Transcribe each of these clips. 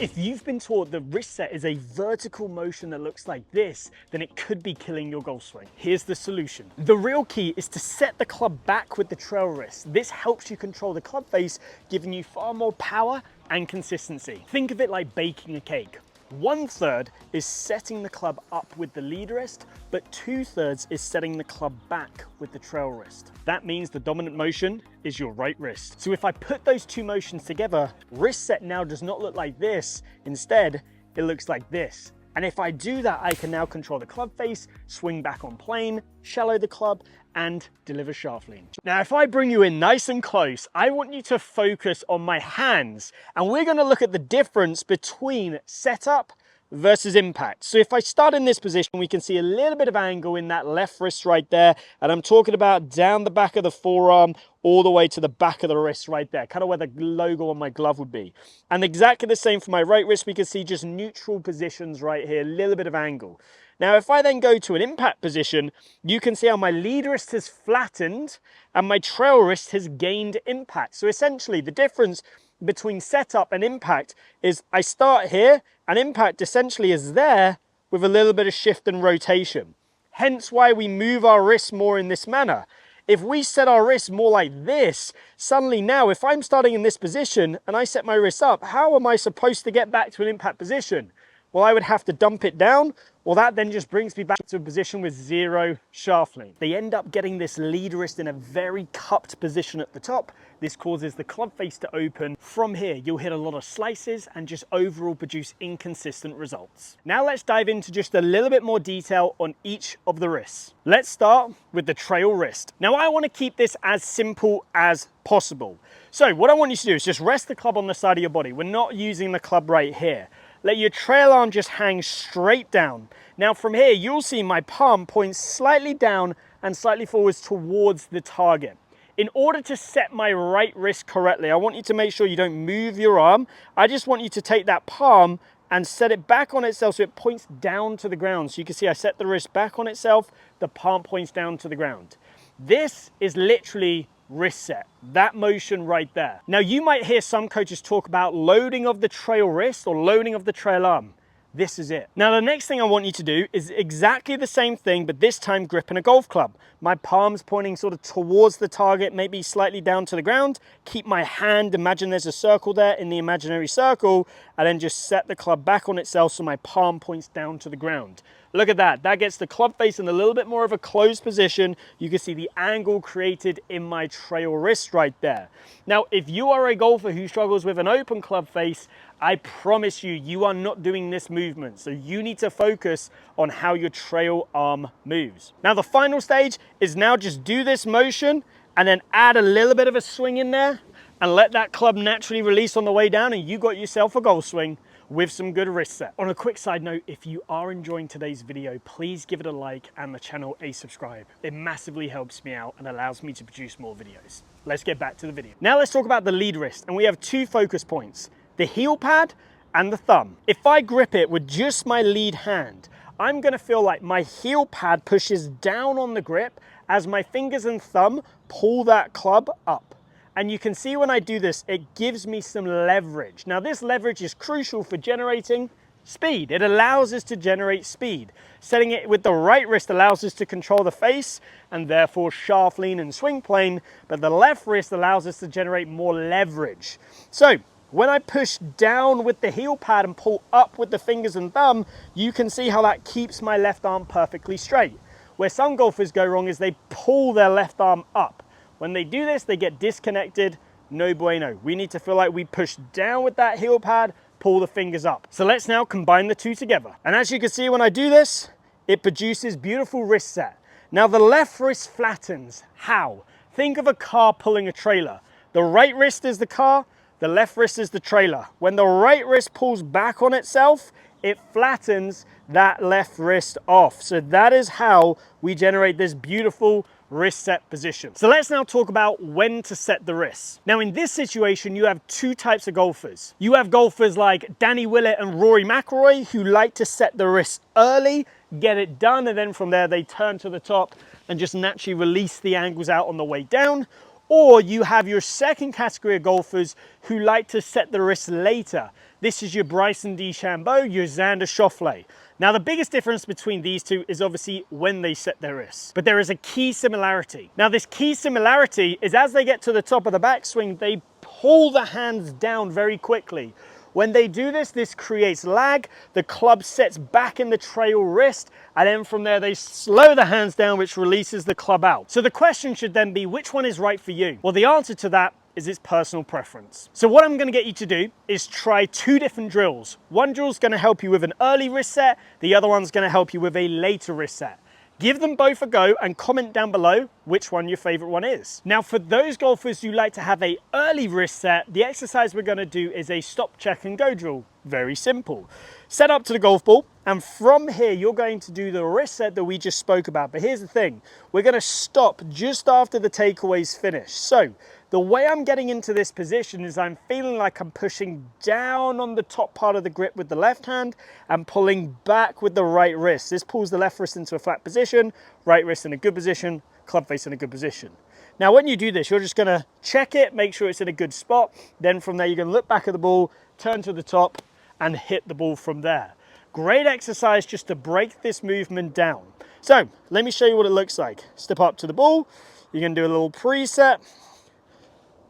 If you've been taught the wrist set is a vertical motion that looks like this, then it could be killing your golf swing. Here's the solution. The real key is to set the club back with the trail wrist. This helps you control the club face, giving you far more power and consistency. Think of it like baking a cake. 1/3 is setting the club up with the lead wrist, but 2/3 is setting the club back with the trail wrist. That means the dominant motion is your right wrist. So if I put those two motions together, wrist set now does not look like this. Instead, it looks like this. And if I do that, I can now control the club face, swing back on plane, shallow the club, and deliver shaft lean. Now, if I bring you in nice and close, I want you to focus on my hands, and we're gonna look at the difference between setup versus impact. So if I start in this position, we can see a little bit of angle in that left wrist right there, and I'm talking about down the back of the forearm, all the way to the back of the wrist right there, kind of where the logo on my glove would be. And exactly the same for my right wrist, we can see just neutral positions right here, a little bit of angle. Now, if I then go to an impact position, you can see how my lead wrist has flattened and my trail wrist has gained impact. So essentially the difference between setup and impact is I start here and impact essentially is there with a little bit of shift and rotation. Hence why we move our wrists more in this manner. If we set our wrists more like this, suddenly now if I'm starting in this position and I set my wrists up, how am I supposed to get back to an impact position? Well, I would have to dump it down. Well, that then just brings me back to a position with zero shaft lean. They end up getting this lead wrist in a very cupped position at the top. This causes the club face to open. From here, you'll hit a lot of slices and just overall produce inconsistent results. Now let's dive into just a little bit more detail on each of the wrists. Let's start with the trail wrist. Now I want to keep this as simple as possible. So what I want you to do is just rest the club on the side of your body. We're not using the club right here. Let your trail arm just hang straight down. Now from here, you'll see my palm points slightly down and slightly forwards towards the target. In order to set my right wrist correctly, I want you to make sure you don't move your arm. I just want you to take that palm and set it back on itself so it points down to the ground. So you can see I set the wrist back on itself, the palm points down to the ground. This is literally wrist set, that motion right there. Now you might hear some coaches talk about loading of the trail wrist or loading of the trail arm. This is it. Now the next thing I want you to do is exactly the same thing, but this time gripping a golf club. My palms pointing sort of towards the target, maybe slightly down to the ground. Keep my hand, imagine there's a circle there in the imaginary circle, and then just set the club back on itself so my palm points down to the ground. Look at that, that gets the club face in a little bit more of a closed position. You can see the angle created in my trail wrist right there. Now, if you are a golfer who struggles with an open club face, I promise you, you are not doing this movement. So you need to focus on how your trail arm moves. Now, the final stage is now just do this motion and then add a little bit of a swing in there and let that club naturally release on the way down, and you got yourself a golf swing with some good wrist set. On a quick side note, if you are enjoying today's video, please give it a like and the channel a subscribe. It massively helps me out and allows me to produce more videos. Let's get back to the video. Now let's talk about the lead wrist, and we have two focus points, the heel pad and the thumb. If I grip it with just my lead hand, I'm gonna feel like my heel pad pushes down on the grip as my fingers and thumb pull that club up. And you can see when I do this, it gives me some leverage. Now this leverage is crucial for generating speed. It allows us to generate speed. Setting it with the right wrist allows us to control the face and therefore shaft lean and swing plane, but the left wrist allows us to generate more leverage. So when I push down with the heel pad and pull up with the fingers and thumb, you can see how that keeps my left arm perfectly straight. Where some golfers go wrong is they pull their left arm up. When they do this, they get disconnected, no bueno. We need to feel like we push down with that heel pad, pull the fingers up. So let's now combine the two together. And as you can see when I do this, it produces beautiful wrist set. Now the left wrist flattens. How? Think of a car pulling a trailer. The right wrist is the car, the left wrist is the trailer. When the right wrist pulls back on itself, it flattens that left wrist off. So that is how we generate this beautiful wrist set position. So let's now talk about when to set the wrists. Now in this situation, you have two types of golfers. You have golfers like Danny Willett and Rory McIlroy who like to set the wrists early, get it done, and then from there they turn to the top and just naturally release the angles out on the way down. Or you have your second category of golfers who like to set the wrist later. This is your Bryson DeChambeau, your Xander Schauffele. Now the biggest difference between these two is obviously when they set their wrists. But there is a key similarity. Now this key similarity is as they get to the top of the backswing, they pull the hands down very quickly. When they do this, this creates lag, the club sets back in the trail wrist, and then from there they slow the hands down, which releases the club out. So the question should then be, which one is right for you? Well, the answer to that is its personal preference. So what I'm gonna get you to do is try two different drills. One drill is gonna help you with an early wrist set, the other one's gonna help you with a later wrist set. Give them both a go and comment down below which one your favorite one is. Now for those golfers who like to have a early wrist set, the exercise we're gonna do is a stop, check and go drill. Very simple. Set up to the golf ball, and from here you're going to do the wrist set that we just spoke about. But here's the thing, we're gonna stop just after the takeaway's finished. So the way I'm getting into this position is I'm feeling like I'm pushing down on the top part of the grip with the left hand and pulling back with the right wrist. This pulls the left wrist into a flat position, right wrist in a good position, club face in a good position. Now when you do this, you're just gonna check it, make sure it's in a good spot. Then from there, you're gonna look back at the ball, turn to the top and hit the ball from there. Great exercise just to break this movement down. So let me show you what it looks like. Step up to the ball, you're gonna do a little preset,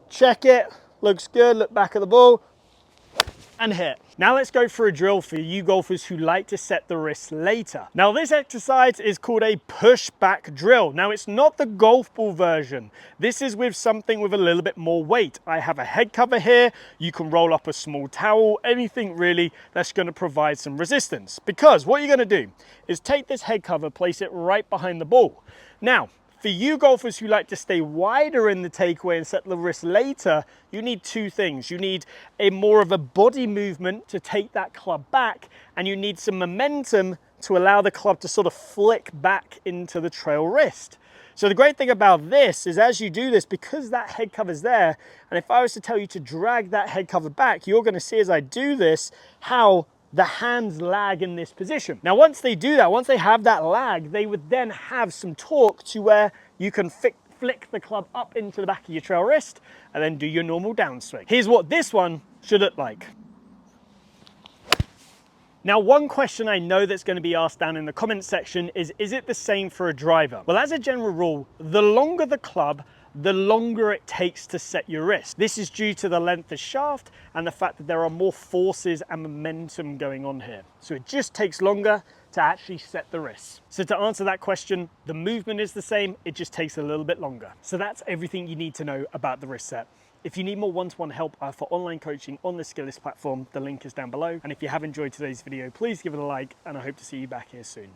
check it, looks good, look back at the ball, and hit. Now let's go for a drill for you golfers who like to set the wrist later. Now this exercise is called a push back drill. Now it's not the golf ball version. This is with something with a little bit more weight. I have a head cover here. You can roll up a small towel, anything really that's gonna provide some resistance. Because what you're gonna do is take this head cover, place it right behind the ball. Now, for you golfers who like to stay wider in the takeaway and set the wrist later, you need two things. You need a more of a body movement to take that club back, and you need some momentum to allow the club to sort of flick back into the trail wrist. So the great thing about this is as you do this, because that head cover's there, and if I was to tell you to drag that head cover back, you're gonna see as I do this, how the hands lag in this position. Now, once they do that, once they have that lag, they would then have some torque to where you can flick the club up into the back of your trail wrist and then do your normal downswing. Here's what this one should look like. Now, one question I know that's going to be asked down in the comments section is it the same for a driver? Well, as a general rule, the longer the club, the longer it takes to set your wrist. This is due to the length of shaft and the fact that there are more forces and momentum going on here. So it just takes longer to actually set the wrist. So to answer that question, the movement is the same, it just takes a little bit longer. So that's everything you need to know about the wrist set. If you need more one-to-one help for online coaching on the Skillist platform, the link is down below. And if you have enjoyed today's video, please give it a like, and I hope to see you back here soon.